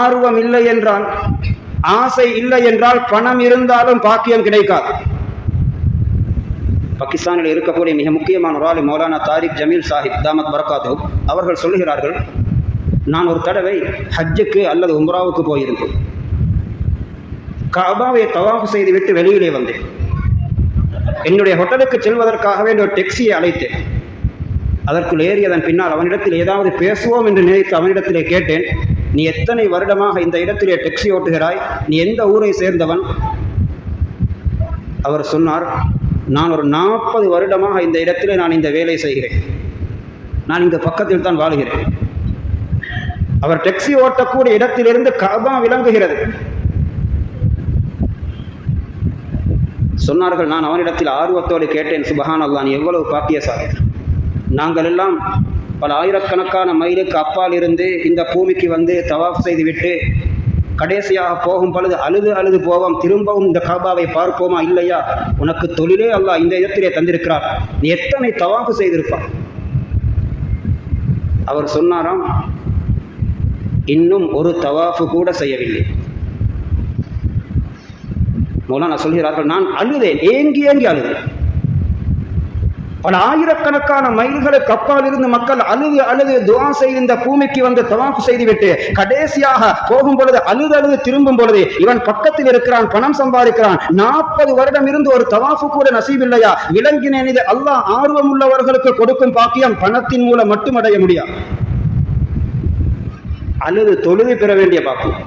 ஆர்வம் இல்லை என்றால், ஆசை இல்லை என்றால் பணம் இருந்தாலும் பாக்கியம் கிடைக்காது. பாகிஸ்தானில் இருக்கக்கூடிய மிக முக்கியமான ஒரு ஆளு மௌலானா தாரிக் ஜமீல் சாஹிப் தாமத் பரகாத்து அவர்கள் சொல்லுகிறார்கள், நான் ஒரு தடவை ஹஜ்ஜுக்கு அல்லது உம்ராவுக்கு போயிருந்தேன். கஅபாவை தவாஃப் செய்து விட்டு வெளியிலே வந்தேன். என்னுடைய ஹோட்டலுக்கு செல்வதற்காகவே ஒரு டாக்ஸியை அழைத்தேன். அதற்குள் ஏறியதன் பின்னால் அவனிடத்தில் ஏதாவது பேசுவோம் என்று நினைத்து அவனிடத்திலே கேட்டேன், நீ எத்தனை வருடமாக இந்த இடத்திலே டாக்ஸி ஓட்டுகிறாய், நீ எந்த ஊரை சேர்ந்தவன்? அவர் சொன்னார், நான் ஒரு 40 வருடமாக இந்த இடத்திலே நான் இந்த வேலை செய்கிறேன், நான் இந்த பக்கத்தில் தான் வாழ்கிறேன். அவர் டாக்ஸி ஓட்டக்கூடிய இடத்திலிருந்து கஅபா விளங்குகிறது. சொன்னார்கள், நான் அவனிடத்தில் ஆர்வத்தோடு கேட்டேன், சுபஹான் அல்லாஹ், நீ எவ்வளவு பாக்கியசாலி. நாங்கள் எல்லாம் பல ஆயிரக்கணக்கான மைலுக்கு அப்பால் இருந்து இந்த பூமிக்கு வந்து தவாஃப் செய்துவிட்டு கடைசியாக போகும் பொழுது அழுது போவோம், திரும்பவும் இந்த கஅபாவை பார்ப்போமா இல்லையா? உனக்கு தொழிலே அல்லாஹ் இந்த இடத்திலே தந்திருக்கிறார், நீ எத்தனை தவாஃப் செய்திருப்பார்? அவர் சொன்னாராம், இன்னும் ஒரு தவாஃபு கூட செய்யவில்லை. மௌலானா சொல்கிறார்கள், நான் அழுதேன், ஏங்கி அழுதேன். பல ஆயிரக்கணக்கான மைல்களுக்கு அப்பால் இருந்து மக்கள் அழுது துஆ செய்து இந்த பூமிக்கு வந்து தவாஃப் செய்துவிட்டு கடைசியாக போகும் பொழுது அழுது திரும்பும் பொழுது இவன் பக்கத்தில் இருக்கிறான், பணம் சம்பாதிக்கிறான், 40 வருடம் இருந்து ஒரு தவாஃபு கூட நசீப் இல்லையா? விளங்கினேன், இது அல்லாஹ் ஆர்வம் உள்ளவர்களுக்கு கொடுக்கும் பாக்கியம், பணத்தின் மூலம் மட்டும் அடைய முடியாது. அழுது தொழுது பெற வேண்டிய பாக்கியம்.